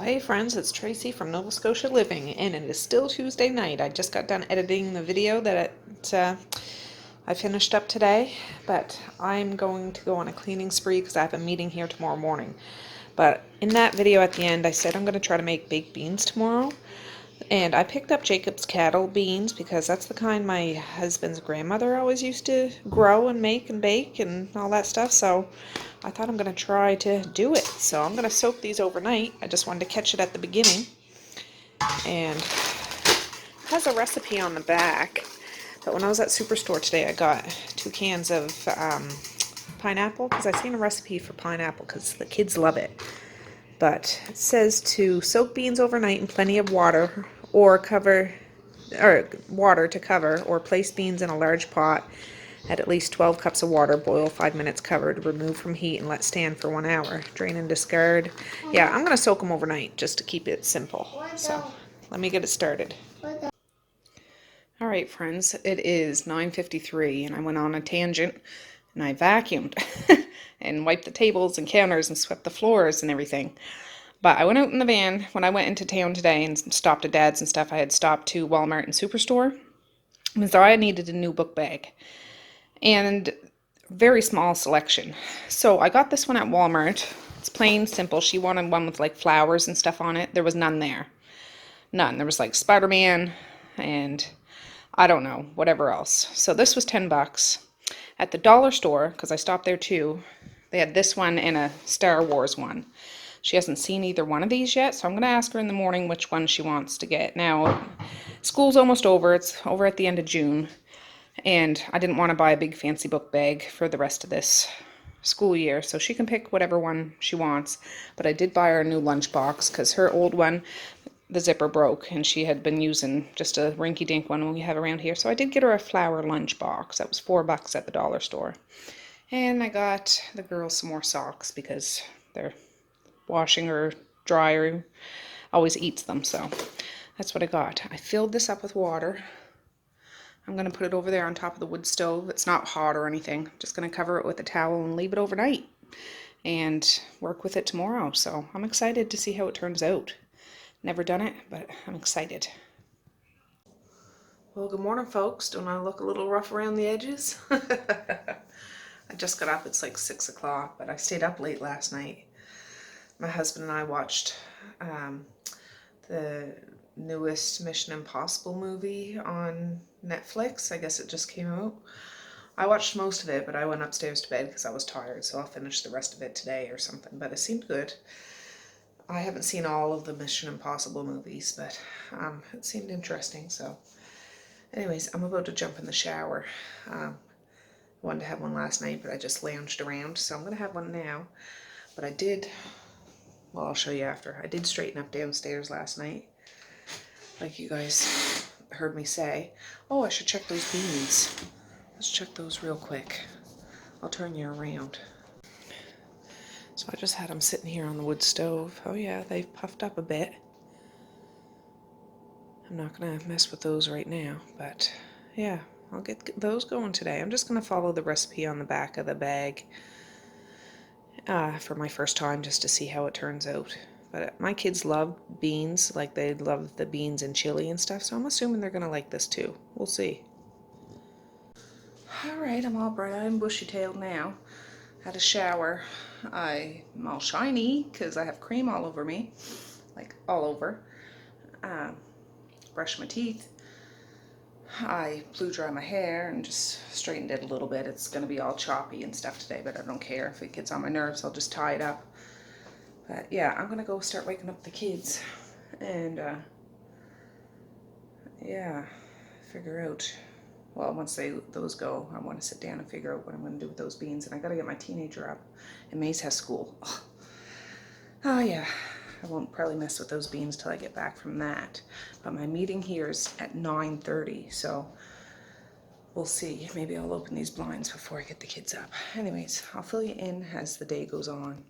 Hey friends, it's Tracy from Nova Scotia Living, and it is still Tuesday night. I just got done editing the video that I finished up today, but I'm going to go on a cleaning spree because I have a meeting here tomorrow morning. But in that video at the end, I said I'm going to try to make baked beans tomorrow. And I picked up Jacob's cattle beans because that's the kind my husband's grandmother always used to grow and make and bake and all that stuff. So I thought I'm going to try to do it. So I'm going to soak these overnight. I just wanted to catch it at the beginning. And it has a recipe on the back. But when I was at Superstore today, I got 2 cans of pineapple because I seen a recipe for pineapple because the kids love it. But it says to soak beans overnight in plenty of water or water to cover, or place beans in a large pot at least 12 cups of water, boil 5 minutes covered, remove from heat and let stand for 1 hour. Drain and discard. Yeah, I'm going to soak them overnight just to keep it simple. So let me get it started. Alright friends, it is 9:53 and I went on a tangent and I vacuumed and wiped the tables and counters and swept the floors and everything. But I went out in the van when I went into town today and stopped at Dad's and stuff. I had stopped to Walmart and Superstore because I needed a new book bag. And very small selection. So I got this one at Walmart. It's plain, simple. She wanted one with like flowers and stuff on it. There was none there. None. There was like Spider-Man and I don't know, whatever else. So this was 10 bucks. At the dollar store, because I stopped there too, they had this one and a Star Wars one. She hasn't seen either one of these yet, so I'm going to ask her in the morning which one she wants to get. Now, school's almost over. It's over at the end of June, and I didn't want to buy a big fancy book bag for the rest of this school year, so she can pick whatever one she wants. But I did buy her a new lunchbox because her old one, the zipper broke, and she had been using just a rinky-dink one we have around here. So I did get her a flower lunchbox. That was 4 bucks at the dollar store. And I got the girls some more socks because they're washing or dryer always eats them, so that's what I got. I filled this up with water. I'm going to put it over there on top of the wood stove. It's not hot or anything. I'm just going to cover it with a towel and leave it overnight and work with it tomorrow. So I'm excited to see how it turns out. Never done it, but I'm excited. Well, good morning, folks. Don't I look a little rough around the edges? I just got up. It's like 6 o'clock, but I stayed up late last night. My husband and I watched the newest Mission Impossible movie on Netflix. I guess it just came out. I watched most of it, but I went upstairs to bed because I was tired, so I'll finish the rest of it today or something. But it seemed good. I haven't seen all of the Mission Impossible movies, but it seemed interesting. So anyways, I'm about to jump in the shower. I wanted to have one last night, but I just lounged around, so I'm going to have one now. But I did... Well, I'll show you after. I did straighten up downstairs last night, like you guys heard me say. Oh, I should check those beans. Let's check those real quick. I'll turn you around. So I just had them sitting here on the wood stove. Oh yeah, they've puffed up a bit. I'm not going to mess with those right now, but yeah, I'll get those going today. I'm just going to follow the recipe on the back of the bag. For my first time, just to see how it turns out. But my kids love beans, like they love the beans and chili and stuff, so I'm assuming they're gonna like this too. We'll see. Alright, I'm all bright-eyed and bushy-tailed now. Had a shower. I'm all shiny because I have cream all over me, like all over. Brushed my teeth. I blew dry my hair and just straightened it a little bit. It's going to be all choppy and stuff today, but I don't care. If it gets on my nerves, I'll just tie it up. But yeah, I'm going to go start waking up the kids and yeah, figure out, well, once those go, I want to sit down and figure out what I'm going to do with those beans. And I got to get my teenager up, and Maze has school. Oh yeah. I won't probably mess with those beans till I get back from that. But my meeting here is at 9:30, so we'll see. Maybe I'll open these blinds before I get the kids up. Anyways, I'll fill you in as the day goes on.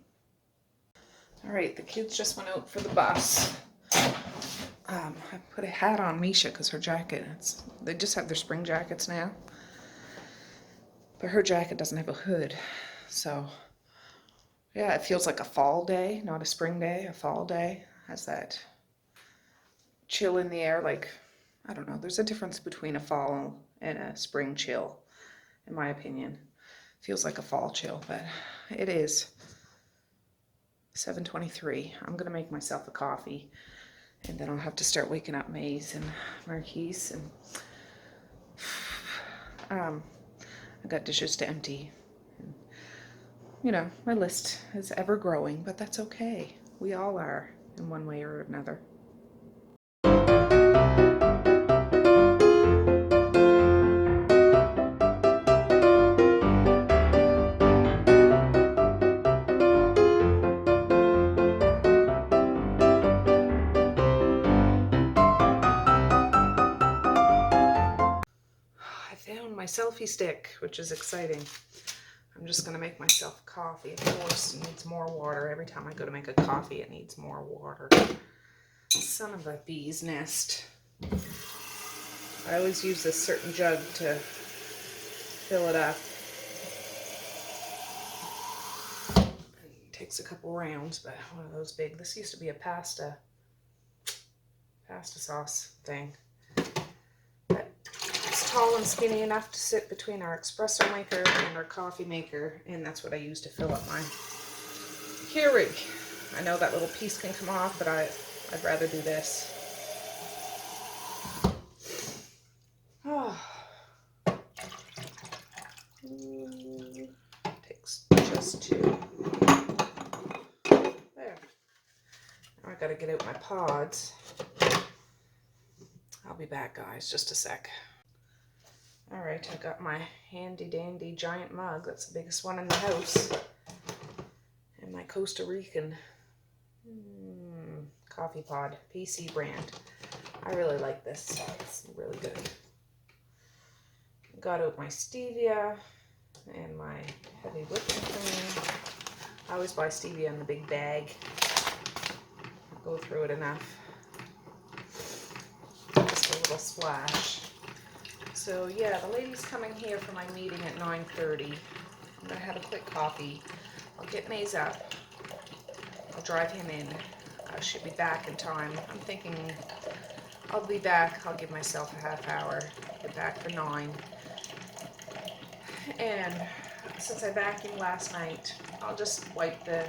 Alright, the kids just went out for the bus. I put a hat on Misha because her jacket, they just have their spring jackets now. But her jacket doesn't have a hood, so... Yeah, it feels like a fall day, not a spring day, a fall day. has that chill in the air. Like, I don't know, there's a difference between a fall and a spring chill, in my opinion. Feels like a fall chill, but it is. 7:23. I'm gonna make myself a coffee, and then I'll have to start waking up Maze and Marquise, and I got dishes to empty. And, you know, my list is ever growing, but that's okay. We all are, in one way or another. I found my selfie stick, which is exciting. I'm just gonna make myself coffee. Of course, it needs more water. Every time I go to make a coffee, it needs more water. Son of a bee's nest. I always use this certain jug to fill it up. It takes a couple rounds, but one of those big. This used to be a pasta sauce thing. But it's tall and skinny enough to sit between our espresso maker and our coffee maker, and that's what I use to fill up my Keurig. I know that little piece can come off, but I'd rather do this. Oh. Takes just two. There. Now I gotta get out my pods. I'll be back, guys, just a sec. All right, I got my handy dandy giant mug. That's the biggest one in the house. And my Costa Rican coffee pod, PC brand. I really like this. It's really good. Got out my stevia and my heavy whipping cream. I always buy stevia in the big bag. I'll go through it enough. Just a little splash. So yeah, the lady's coming here for my meeting at 9:30. I'm gonna have a quick coffee. I'll get Maze up. I'll drive him in. I should be back in time. I'm thinking I'll be back. I'll give myself a half hour. Get back for 9. And since I vacuumed last night, I'll just wipe the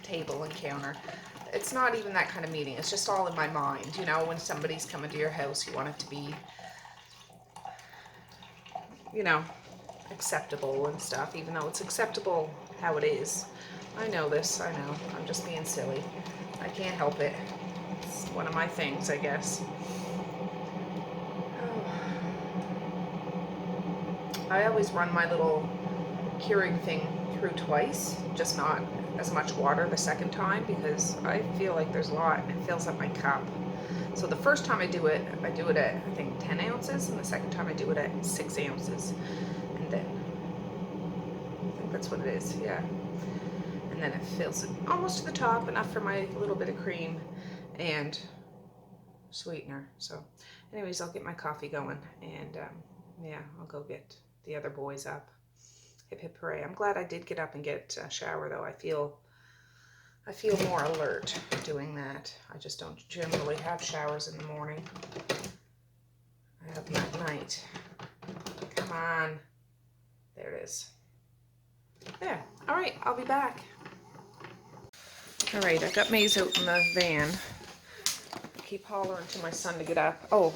table and counter. It's not even that kind of meeting. It's just all in my mind. You know, when somebody's coming to your house, you want it to be, you know, acceptable and stuff, even though it's acceptable how it is. I know this. I know. I'm just being silly. I can't help it. It's one of my things, I guess. I always run my little Keurig thing through twice, just not as much water the second time, because I feel like there's a lot and it fills up my cup. So the first time I do it at, I think, 10 ounces, and the second time I do it at 6 ounces. And then, I think that's what it is, yeah. And then it fills it almost to the top, enough for my little bit of cream and sweetener. So anyways, I'll get my coffee going, and yeah, I'll go get the other boys up. Hip hip hooray. I'm glad I did get up and get a shower, though. I feel more alert doing that. I just don't generally have showers in the morning. I have them at night. Come on. There it is. There. All right, I'll be back. All right, I got Maze out in the van. I keep hollering to my son to get up. Oh,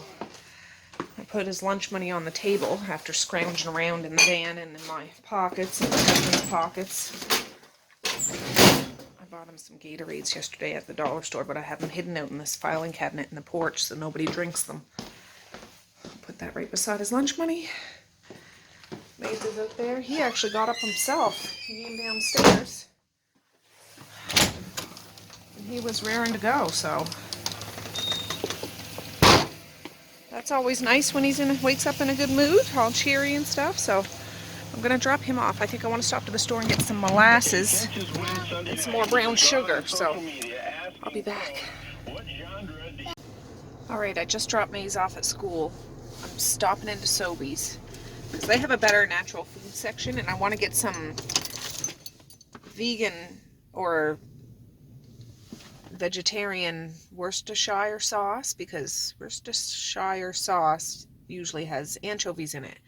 I put his lunch money on the table after scrounging around in the van and in my pockets and my husband's pockets. I bought him some Gatorades yesterday at the dollar store, but I have them hidden out in this filing cabinet in the porch so nobody drinks them. I'll put that right beside his lunch money. Maze is out there. He actually got up himself. He came downstairs. And he was raring to go, so that's always nice when he's wakes up in a good mood, all cheery and stuff. So I'm gonna drop him off. I think I want to stop to the store and get some molasses and some more brown sugar. So I'll be back. All right, I just dropped Maze off at school. I'm stopping into Sobeys because they have a better natural food section, and I want to get some vegan or vegetarian Worcestershire sauce, because Worcestershire sauce usually has anchovies in it.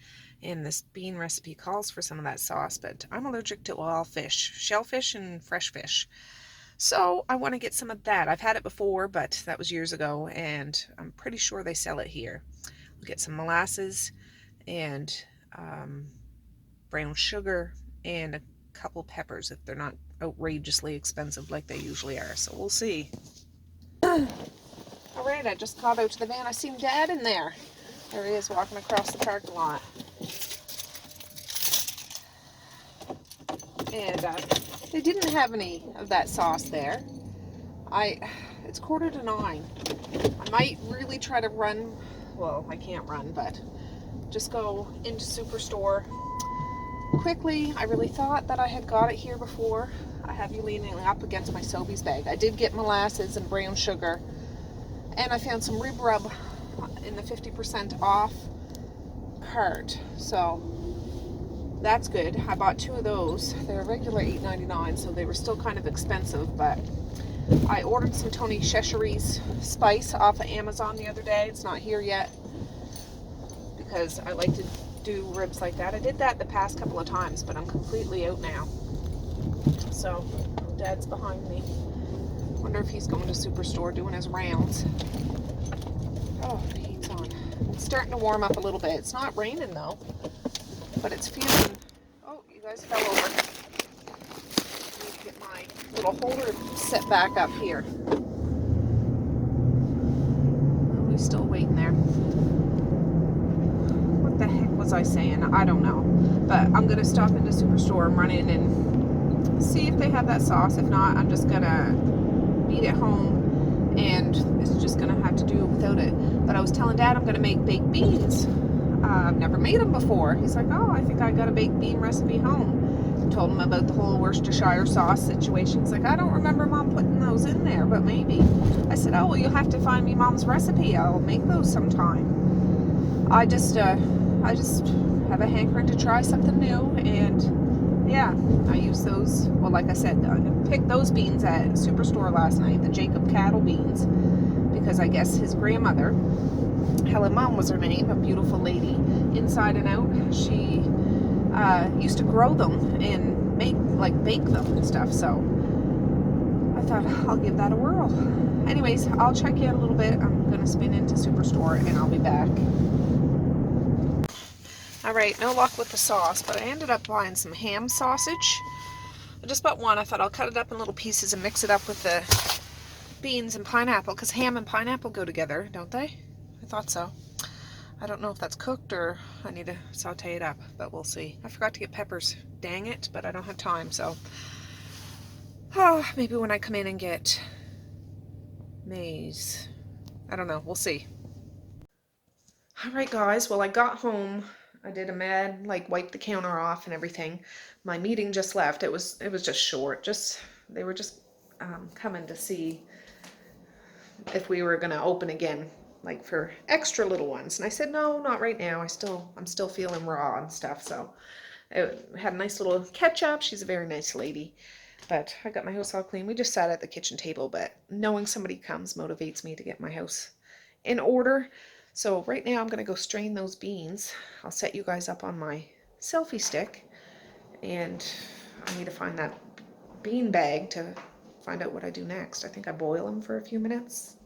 And this bean recipe calls for some of that sauce, but I'm allergic to all fish, shellfish and fresh fish. So I want to get some of that. I've had it before, but that was years ago, and I'm pretty sure they sell it here. We'll get some molasses and brown sugar and a couple peppers if they're not outrageously expensive like they usually are. So we'll see. All right, I just got out to the van. I seen Dad in there. There he is walking across the parking lot. And they didn't have any of that sauce there. It's 8:45. I might really try to run. Well, I can't run, but just go into Superstore quickly. I really thought that I had got it here before. I have you leaning up against my Sobeys bag. I did get molasses and brown sugar, and I found some rib rub in the 50% off cart. So that's good. I bought 2 of those. They're regular $8.99, so they were still kind of expensive, but I ordered some Tony Cheshires spice off of Amazon the other day. It's not here yet because I like to do ribs like that. I did that the past couple of times, but I'm completely out now. So Dad's behind me. Wonder if he's going to Superstore doing his rounds. Oh, the heat's on. It's starting to warm up a little bit. It's not raining though, but it's feeling. Oh, you guys fell over. I need to get my little holder set back up here. Oh, he's still waiting there. What the heck was I saying? I don't know. But I'm going to stop into Superstore and run in and see if they have that sauce. If not, I'm just going to beat it home, and it's just going to have to do it without it. But I was telling Dad I'm going to make baked beans. I've never made them before. He's like, oh, I think I got a baked bean recipe home. Told him about the whole Worcestershire sauce situation. He's like, I don't remember Mom putting those in there, but maybe. I said, oh, well, you'll have to find me Mom's recipe. I'll make those sometime. I just have a hankering to try something new, and yeah, I use those. Well, like I said, I picked those beans at Superstore last night, the Jacob cattle beans, because I guess his grandmother, Helen Mom was her name, a beautiful lady, inside and out. She used to grow them and bake them and stuff. So I thought I'll give that a whirl. Anyways, I'll check you out a little bit. I'm gonna spin into Superstore and I'll be back. All right, no luck with the sauce, but I ended up buying some ham sausage. I just bought one. I thought I'll cut it up in little pieces and mix it up with the beans and pineapple, because ham and pineapple go together, don't they? I thought so. I don't know if that's cooked or I need to saute it up, but we'll see. I forgot to get peppers. Dang it, but I don't have time, so. Oh, maybe when I come in and get maize. I don't know. We'll see. All right, guys. Well, I got home. I did a mad, wipe the counter off and everything. My meeting just left. It was just short. They were just coming to see if we were gonna open again, for extra little ones. And I said, no, not right now. I'm still feeling raw and stuff. So it had a nice little catch up. She's a very nice lady. But I got my house all clean. We just sat at the kitchen table, but knowing somebody comes motivates me to get my house in order. So right now I'm going to go strain those beans. I'll set you guys up on my selfie stick, and I need to find that bean bag to find out what I do next. I think I boil them for a few minutes.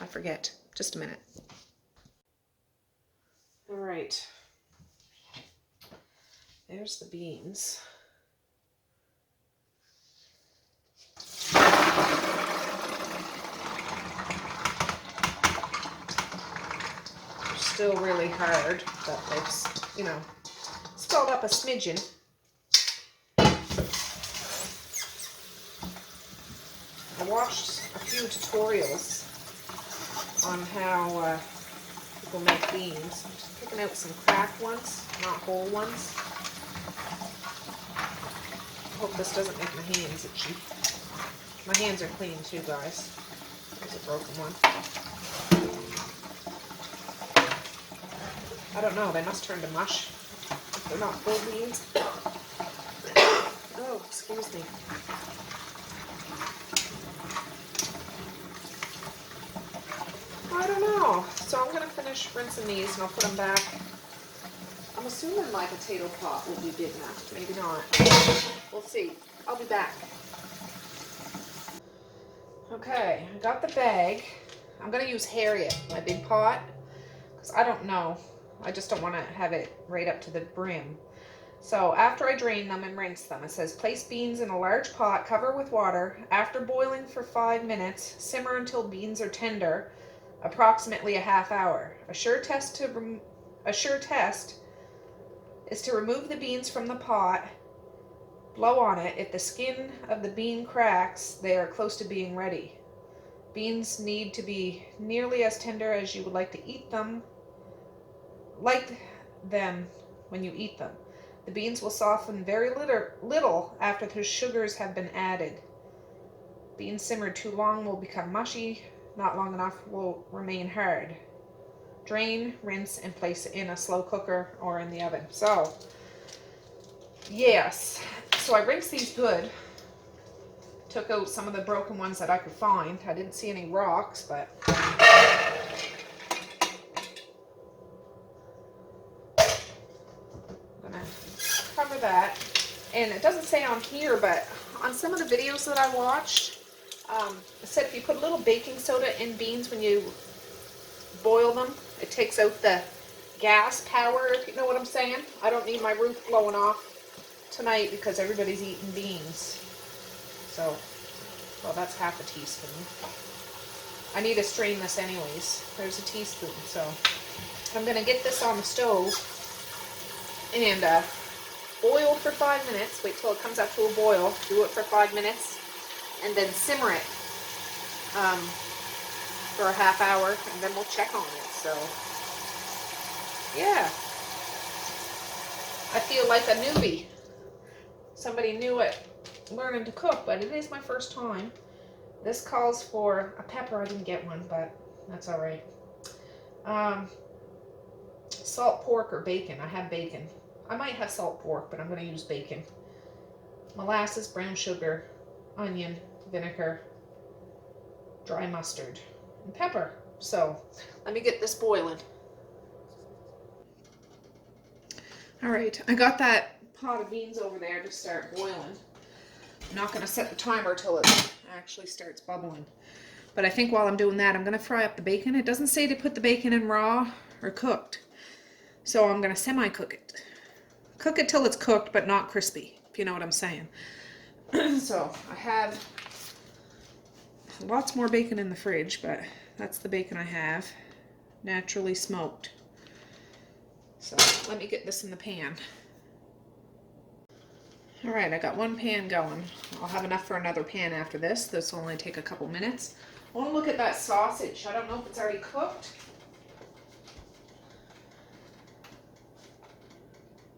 I forget. Just a minute. All right. There's the beans. Still really hard, but they've, swelled up a smidgen. I watched a few tutorials on how people make beans. I'm just picking out some cracked ones, not whole ones. I hope this doesn't make my hands itchy. My hands are clean too, guys. There's a broken one. I don't know, they must turn to mush if they're not full beans. Oh, excuse me. finish rinsing these and I'll put them back. I'm assuming my potato pot will be big enough. Maybe not. We'll see. I'll be back. Okay, I got the bag. I'm going to use Harriet, my big pot, because I don't know. I just don't want to have it right up to the brim. So after I drain them and rinse them, it says place beans in a large pot, cover with water. After boiling for 5 minutes, simmer until beans are tender, approximately a half hour. A sure test is to remove the beans from the pot, blow on it. If the skin of the bean cracks, they are close to being ready. Beans need to be nearly as tender as you would like to eat them, when you eat them. The beans will soften very little after the sugars have been added. Beans simmered too long will become mushy, not long enough will remain hard. Drain, rinse, and place in a slow cooker or in the oven. So, yes. So I rinsed these good. Took out some of the broken ones that I could find. I didn't see any rocks, but I'm gonna cover that. And it doesn't say on here, but on some of the videos that I watched, it said if you put a little baking soda in beans when you boil them, it takes out the gas power, if you know what I'm saying. I don't need my roof blowing off tonight because everybody's eating beans. So, well, that's half a teaspoon. I need to strain this anyways. There's a teaspoon. So I'm going to get this on the stove and boil for 5 minutes. Wait till it comes up to a boil. Do it for 5 minutes and then simmer it for a half hour, and then we'll check on it. So yeah, I feel like a newbie. Somebody new at learning to cook, but it is my first time. This calls for a pepper. I didn't get one, but that's all right. Salt pork or bacon. I have bacon. I might have salt pork, but I'm going to use bacon. Molasses, brown sugar, onion, vinegar, dry mustard, and pepper. So let me get this boiling. All right, I got that pot of beans over there to start boiling. I'm not going to set the timer till it actually starts bubbling. But I think while I'm doing that, I'm going to fry up the bacon. It doesn't say to put the bacon in raw or cooked. So I'm going to semi-cook it. Cook it till it's cooked, but not crispy, if you know what I'm saying. So I have lots more bacon in the fridge, but that's the bacon I have. Naturally smoked. So let me get this in the pan. All right, I got one pan going. I'll have enough for another pan after this. This will only take a couple minutes. I want to look at that sausage. I don't know if it's already cooked.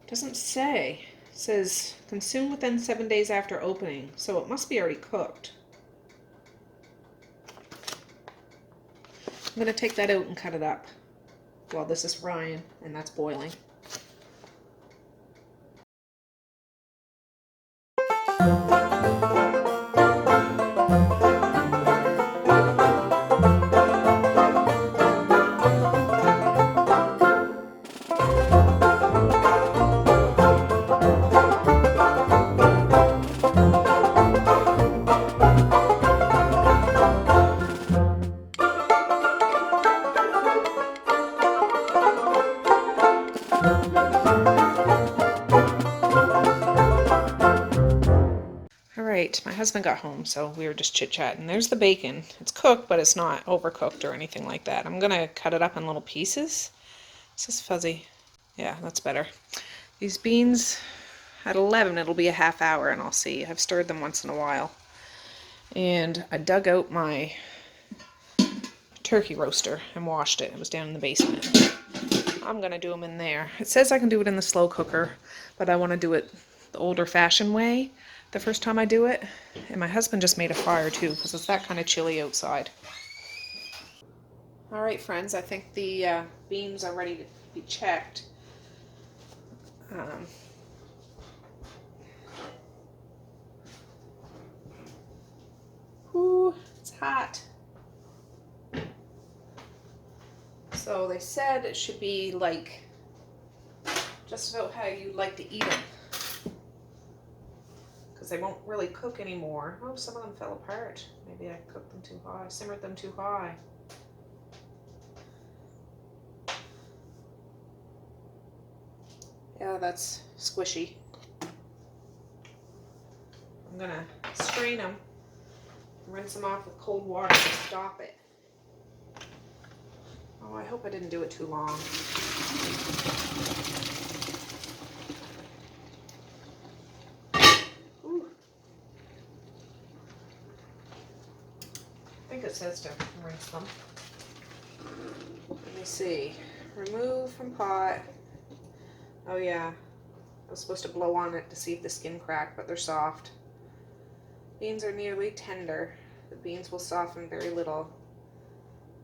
Doesn't say. It says consume within 7 days after opening, so it must be already cooked. I'm going to take that out and cut it up while this is frying and that's boiling. My husband got home, so we were just chit-chatting. There's the bacon. It's cooked, but it's not overcooked or anything like that. I'm gonna cut it up in little pieces. This is fuzzy. Yeah, that's better. These beans, at 11, it'll be a half hour, and I'll see. I've stirred them once in a while. And I dug out my turkey roaster and washed it. It was down in the basement. I'm gonna do them in there. It says I can do it in the slow cooker, but I want to do it the older-fashioned way the first time I do it. And my husband just made a fire too, because it's that kind of chilly outside. All right, friends, I think the beans are ready to be checked. Whoo, it's hot. So they said it should be like just about how you like to eat them, because they won't really cook anymore. Oh, some of them fell apart. Maybe I cooked them too high, simmered them too high. Yeah, that's squishy. I'm gonna strain them, rinse them off with cold water to stop it. Oh, I hope I didn't do it too long. Ooh. I think it says to rinse them. Let me see. Remove from pot. Oh yeah, I was supposed to blow on it to see if the skin cracked, but they're soft. Beans are nearly tender. The beans will soften very little.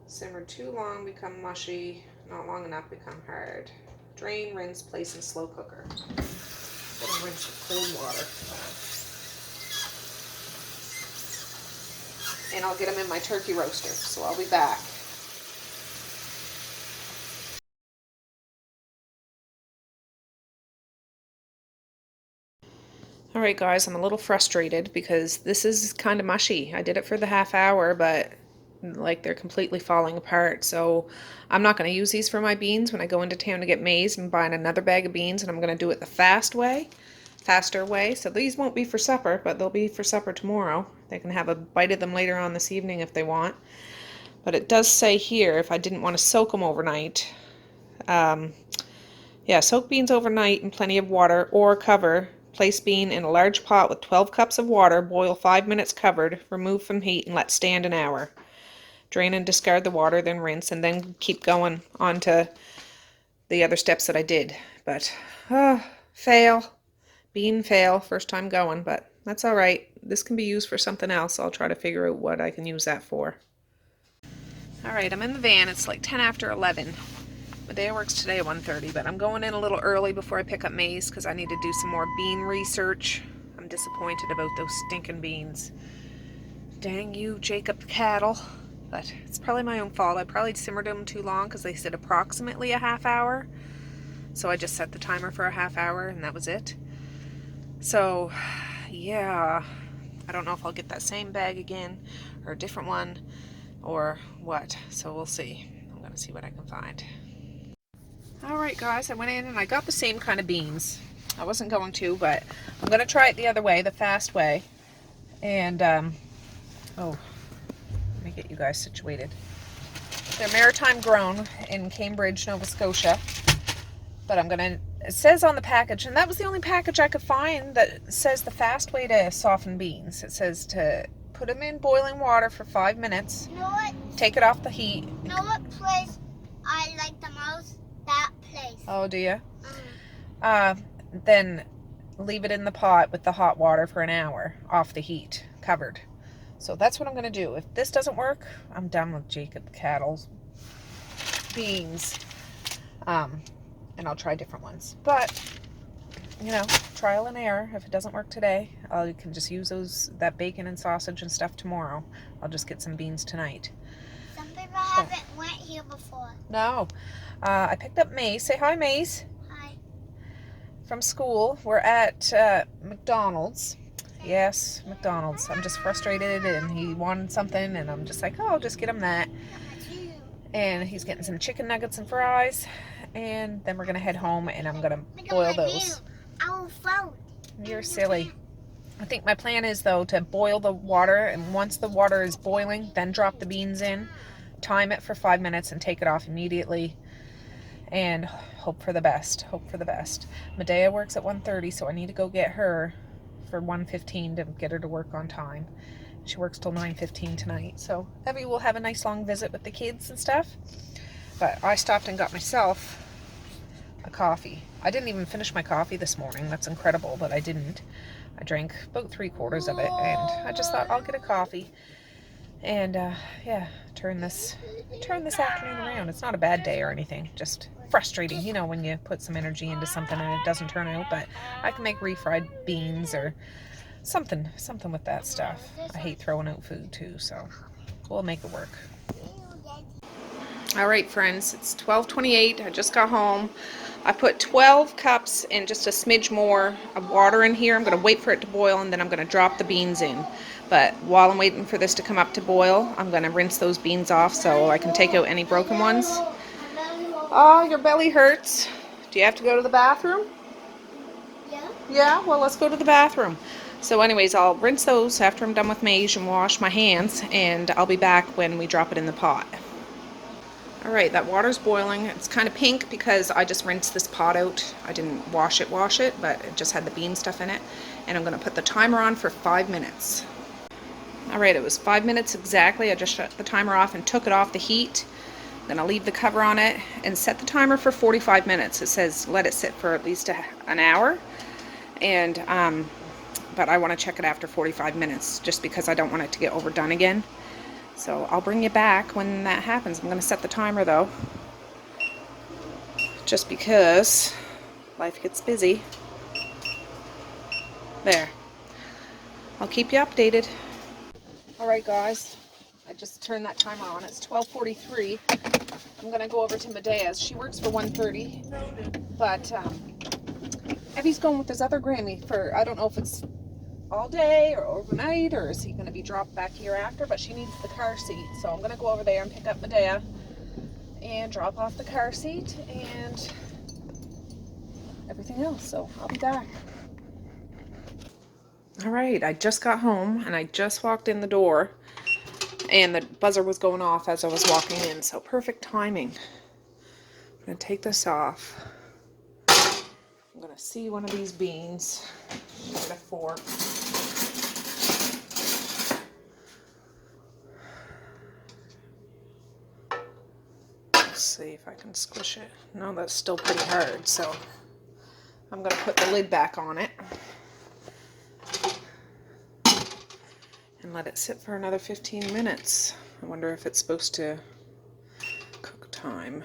Simmer too long, become mushy. Not long enough, become hard. Drain, rinse, place in slow cooker. Gonna rinse with cold water. And I'll get them in my turkey roaster, so I'll be back. All right, guys, I'm a little frustrated because this is kind of mushy. I did it for the half hour, but like they're completely falling apart. So I'm not going to use these for my beans when I go into town to get maize. I'm buying another bag of beans, and I'm going to do it the faster way. So these won't be for supper, but they'll be for supper tomorrow. They can have a bite of them later on this evening if they want. But it does say here, if I didn't want to soak them overnight, soak beans overnight in plenty of water or cover. Place bean in a large pot with 12 cups of water. Boil 5 minutes covered. Remove from heat and let stand an hour. Drain and discard the water, then rinse, and then keep going on to the other steps that I did. But, fail. Bean fail. First time going, but that's all right. This can be used for something else. I'll try to figure out what I can use that for. All right, I'm in the van. It's like 10 after 11. Medea works today at 1:30, but I'm going in a little early before I pick up maize because I need to do some more bean research. I'm disappointed about those stinking beans. Dang you, Jacob cattle. But it's probably my own fault. I probably simmered them too long because they said approximately a half hour. So I just set the timer for a half hour and that was it. So, yeah, I don't know if I'll get that same bag again or a different one or what. So we'll see. I'm going to see what I can find. Alright guys, I went in and I got the same kind of beans. I wasn't going to, but I'm going to try it the other way, the fast way. And, let me get you guys situated. They're maritime grown in Cambridge, Nova Scotia. But it says on the package, and that was the only package I could find that says the fast way to soften beans. It says to put them in boiling water for 5 minutes. You know what? Take it off the heat. You know what place I like the most? That place. Oh, do you? Then leave it in the pot with the hot water for an hour off the heat, covered. So that's what I'm going to do. If this doesn't work, I'm done with Jacob Cattle's beans. And I'll try different ones. But, you know, trial and error. If it doesn't work today, I can just use that bacon and sausage and stuff tomorrow. I'll just get some beans tonight. Some people haven't went here before. No. I picked up Mace. Say hi, Mace. Hi. From school. We're at McDonald's. Yes, McDonald's. I'm just frustrated, and he wanted something, and I'm just like, oh, I'll just get him that. And he's getting some chicken nuggets and fries, and then we're going to head home, and I'm going to boil those. You're silly. I think my plan is, though, to boil the water, and once the water is boiling, then drop the beans in, time it for 5 minutes, and take it off immediately, and hope for the best. Hope for the best. Medea works at 1:30, so I need to go get her for 1:15 to get her to work on time. She works till 9:15 tonight, so Evie will have a nice long visit with the kids and stuff. But I stopped and got myself a coffee. I didn't even finish my coffee this morning. That's incredible, but I didn't. I drank about 3/4 of it, and I just thought I'll get a coffee and turn this afternoon around. It's not a bad day or anything, just frustrating, you know, when you put some energy into something and it doesn't turn out. But I can make refried beans or something with that stuff. I hate throwing out food too, so we'll make it work. All right, friends, it's 12:28. I just got home. I put 12 cups and just a smidge more of water in here. I'm going to wait for it to boil, and then I'm going to drop the beans in. But while I'm waiting for this to come up to boil, I'm going to rinse those beans off so I can take out any broken ones. Oh, your belly hurts. Do you have to go to the bathroom? Yeah. Yeah, well, let's go to the bathroom. So anyways, I'll rinse those after I'm done with my Asian wash my hands, and I'll be back when we drop it in the pot. All right, that water's boiling. It's kind of pink because I just rinsed this pot out. I didn't wash it, but it just had the bean stuff in it. And I'm gonna put the timer on for 5 minutes. All right, it was 5 minutes exactly. I just shut the timer off and took it off the heat. Then I'll leave the cover on it and set the timer for 45 minutes. It says let it sit for at least an hour. And, but I wanna check it after 45 minutes just because I don't want it to get overdone again. So I'll bring you back when that happens. I'm going to set the timer though, just because life gets busy. There. I'll keep you updated. Alright guys, I just turned that timer on. It's 12:43. I'm going to go over to Medea's. She works for 1:30, but Evie's going with his other Grammy for, I don't know if it's all day or overnight, or is he going to be dropped back here after, but she needs the car seat. So I'm going to go over there and pick up Medea and drop off the car seat and everything else. So I'll be back. All right, I just got home and I just walked in the door and the buzzer was going off as I was walking in. So perfect timing. I'm going to take this off. I'm going to see one of these beans. Get a fork. See if I can squish it. No, that's still pretty hard, so I'm going to put the lid back on it and let it sit for another 15 minutes. I wonder if it's supposed to cook time.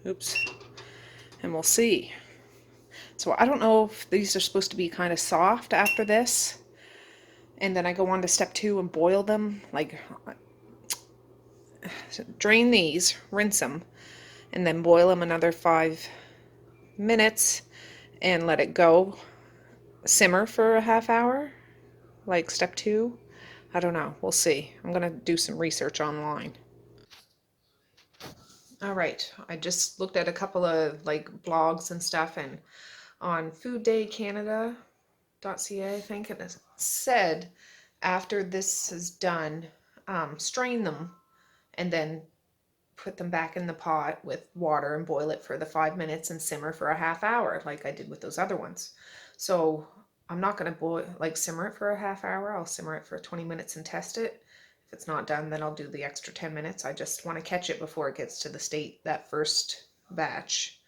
Oops. And we'll see. So I don't know if these are supposed to be kind of soft after this. And then I go on to step 2 and boil them, like drain these, rinse them, and then boil them another 5 minutes and let it go simmer for a half hour, like step 2. I don't know, we'll see. I'm gonna do some research online. All right, I just looked at a couple of like blogs and stuff, and on fooddaycanada.ca, I think it said after this is done, strain them and then put them back in the pot with water and boil it for the 5 minutes and simmer for a half hour like I did with those other ones. So I'm not going to simmer it for a half hour. I'll simmer it for 20 minutes and test it. If it's not done, then I'll do the extra 10 minutes. I just want to catch it before it gets to the state that first batch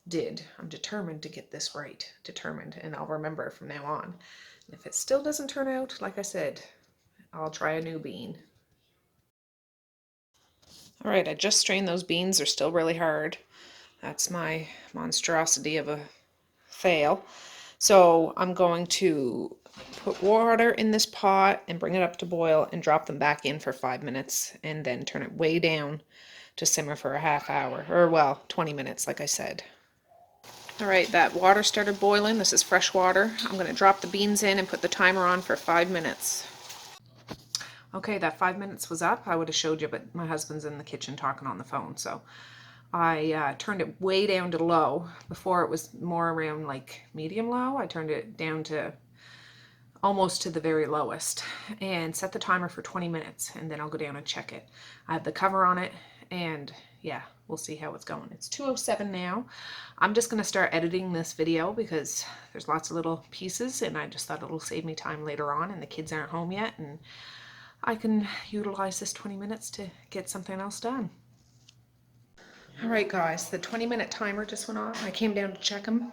did. I'm determined to get this right. Determined. And I'll remember from now on. And if it still doesn't turn out, like I said, I'll try a new bean. All right, I just strained those beans. They're still really hard. That's my monstrosity of a fail. So I'm going to put water in this pot and bring it up to boil and drop them back in for 5 minutes and then turn it way down to simmer for a half hour, or well, 20 minutes like I said. All right, that water started boiling. This is fresh water. I'm going to drop the beans in and put the timer on for 5 minutes. Okay, that 5 minutes was up. I would have showed you, but my husband's in the kitchen talking on the phone, so I turned it way down to low. Before it was more around like medium low. I turned it down to almost to the very lowest and set the timer for 20 minutes, and then I'll go down and check it. I have the cover on it, and yeah, we'll see how it's going. It's 2:07 now. I'm just going to start editing this video because there's lots of little pieces, and I just thought it'll save me time later on, and the kids aren't home yet, and I can utilize this 20 minutes to get something else done. All right, guys, the 20-minute timer just went off. I came down to check them,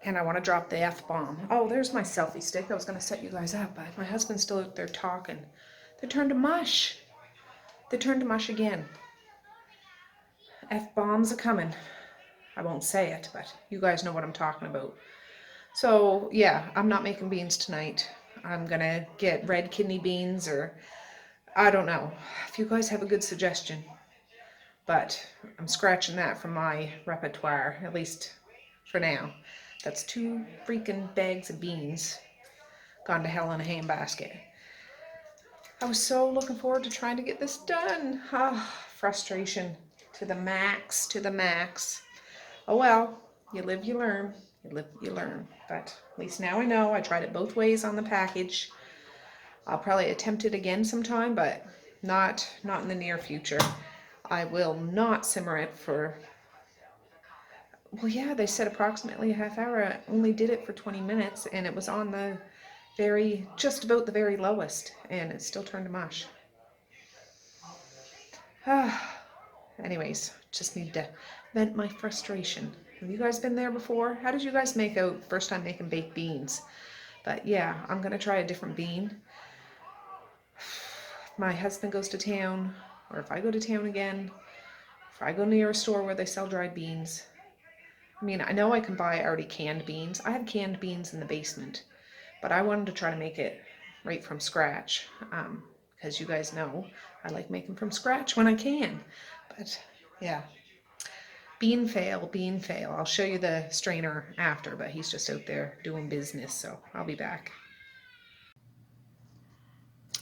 and I want to drop the F-bomb. Oh, there's my selfie stick. I was going to set you guys up, but my husband's still out there talking. They turned to mush. They turned to mush again. F-bombs are coming. I won't say it, but you guys know what I'm talking about. So, yeah, I'm not making beans tonight. I'm gonna get red kidney beans, or I don't know. If you guys have a good suggestion. But I'm scratching that from my repertoire, at least for now. That's 2 freaking bags of beans gone to hell in a handbasket. I was so looking forward to trying to get this done. Frustration to the max, to the max. Oh well, you live, you learn. You live, you learn. But at least now I know. I tried it both ways on the package. I'll probably attempt it again sometime, but not in the near future. I will not simmer it for, well, yeah, they said approximately a half hour. I only did it for 20 minutes, and it was on the just about the very lowest, and it still turned to mush. Anyways, just need to vent my frustration. Have you guys been there before? How did you guys make out first time making baked beans? But yeah, I'm gonna try a different bean. If my husband goes to town, or if I go to town again, if I go near a store where they sell dried beans. I mean, I know I can buy already canned beans. I have canned beans in the basement, but I wanted to try to make it right from scratch, because you guys know I like making from scratch when I can. But yeah, bean fail, bean fail. I'll show you the strainer after, but he's just out there doing business, so I'll be back.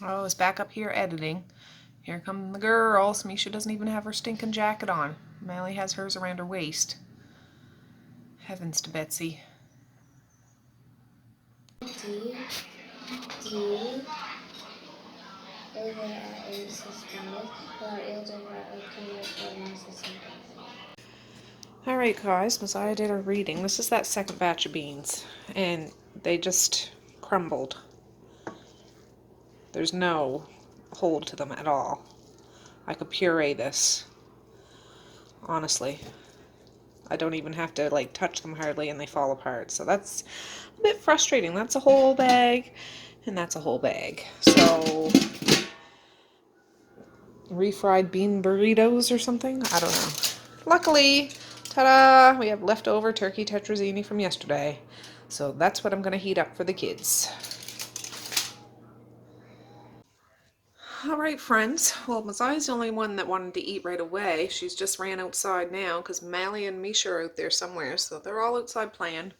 Oh, I was back up here editing. Here come the girls. Misha doesn't even have her stinking jacket on. Mally has hers around her waist. Heavens to Betsy. Alright guys, Messiah did her reading. This is that second batch of beans, and they just crumbled. There's no hold to them at all. I could puree this. Honestly. I don't even have to like touch them hardly and they fall apart. So that's a bit frustrating. That's a whole bag and that's a whole bag. So refried bean burritos or something? I don't know. Luckily, ta-da, we have leftover turkey tetrazzini from yesterday. So that's what I'm going to heat up for the kids. Alright friends, well Mazai's the only one that wanted to eat right away. She's just ran outside now because Mally and Misha are out there somewhere, so they're all outside playing.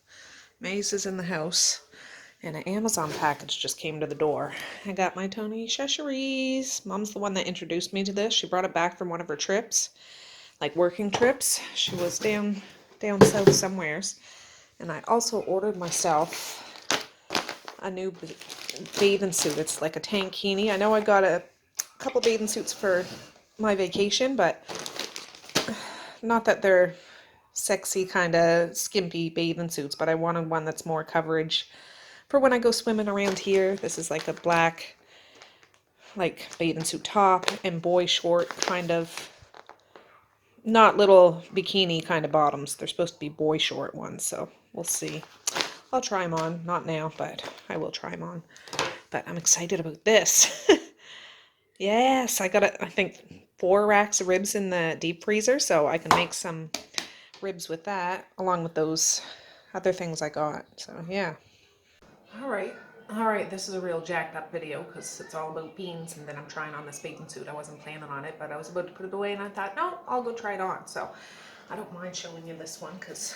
Maze is in the house, and an Amazon package just came to the door. I got my Tony Cheshires. Mom's the one that introduced me to this. She brought it back from one of her trips, like working trips. She was down south somewheres, and I also ordered myself a new bathing suit. It's like a tankini. I know I got a couple bathing suits for my vacation, but not that they're sexy kind of skimpy bathing suits, but I wanted one that's more coverage for when I go swimming around here. This is like a black like bathing suit top and boy short kind of, not little bikini kind of bottoms. They're supposed to be boy short ones, so we'll see. I'll try them on, not now, but I will try them on. But I'm excited about this. Yes, I got, I think 4 racks of ribs in the deep freezer, so I can make some ribs with that, along with those other things I got. So, yeah. Alright, this is a real jacked up video, because it's all about beans, and then I'm trying on this bathing suit. I wasn't planning on it, but I was about to put it away, and I thought, no, I'll go try it on. So, I don't mind showing you this one, because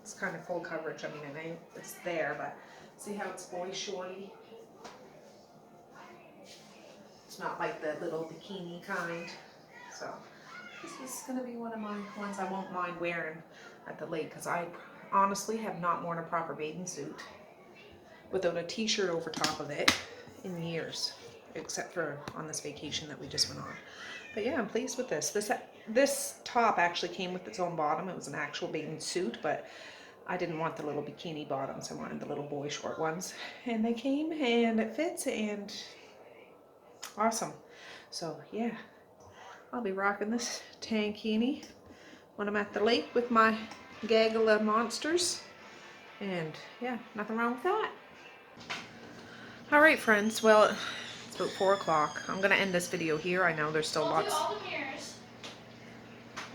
it's kind of full coverage. I mean, it's there, but see how it's boy shorty? It's not like the little bikini kind. So this is going to be one of my ones I won't mind wearing at the lake, because I honestly have not worn a proper bathing suit without a t-shirt over top of it in years, except for on this vacation that we just went on. But yeah, I'm pleased with this. This top actually came with its own bottom. It was an actual bathing suit, but I didn't want the little bikini bottoms. I wanted the little boy short ones, and they came and it fits, and awesome. So yeah, I'll be rocking this tankini when I'm at the lake with my gaggle of monsters, and yeah, nothing wrong with that. Alright friends, well, it's about 4 o'clock. I'm gonna end this video here. I know there's still lots.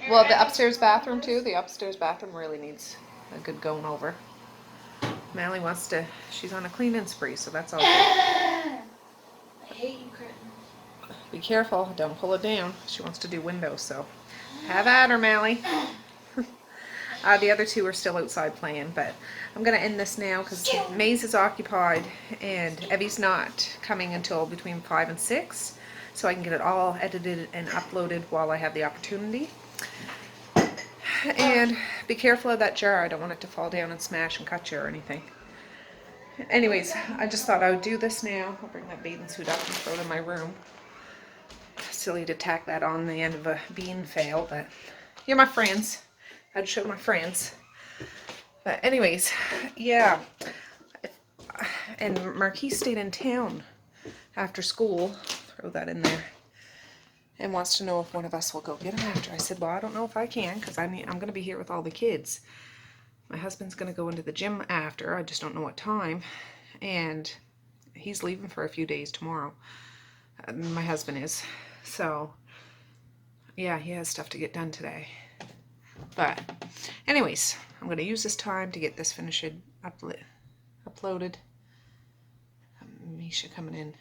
Well, the upstairs bathroom too. The upstairs bathroom really needs a good going over. Mally wants to, she's on a cleaning spree, so that's all good. I hate you, Clinton. Be careful, don't pull it down. She wants to do windows, so have at her, Mally. The other two are still outside playing, but I'm going to end this now because Maze is occupied and Evie's not coming until between 5 and 6, so I can get it all edited and uploaded while I have the opportunity. And be careful of that jar. I don't want it to fall down and smash and cut you or anything. Anyways, I just thought I would do this now. I'll bring that bathing suit up and throw it in my room. Silly to tack that on the end of a bean fail, but you're my friends. I'd show my friends. But anyways, yeah. And Marquis stayed in town after school. Throw that in there. And wants to know if one of us will go get him after. I said, well, I don't know if I can because I'm going to be here with all the kids. My husband's going to go into the gym after. I just don't know what time. And he's leaving for a few days tomorrow. My husband is. So, yeah, he has stuff to get done today. But anyways, I'm going to use this time to get this finished, uploaded. Misha coming in.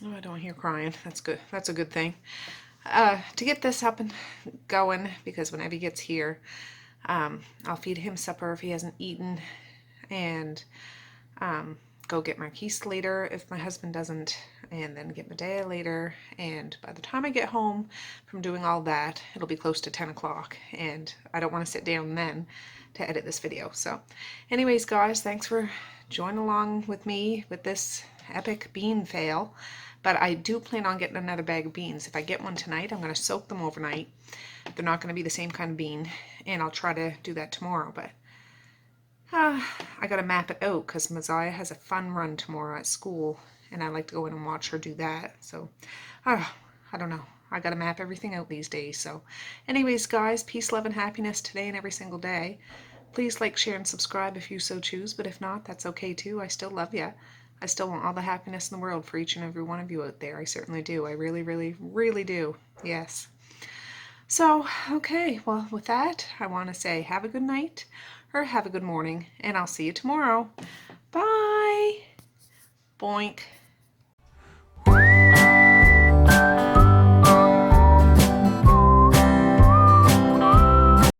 Oh, I don't hear crying. That's good. That's a good thing. To get this up and going, because when Evie gets here, I'll feed him supper if he hasn't eaten, and go get Marquise later if my husband doesn't, and then get Medea later. And by the time I get home from doing all that, it'll be close to 10 o'clock, and I don't want to sit down then to edit this video. So anyways, guys, thanks for joining along with me with this epic bean fail. But I do plan on getting another bag of beans. If I get one tonight, I'm going to soak them overnight. They're not going to be the same kind of bean, and I'll try to do that tomorrow. But I got to map it out because Messiah has a fun run tomorrow at school, and I like to go in and watch her do that. So I don't know. I got to map everything out these days. So anyways, guys, peace, love, and happiness today and every single day. Please like, share, and subscribe if you so choose. But if not, that's okay too. I still love you. I still want all the happiness in the world for each and every one of you out there. I certainly do. I really, really, really do. Yes. So, okay. Well, with that, I want to say have a good night or have a good morning, and I'll see you tomorrow. Bye. Boink.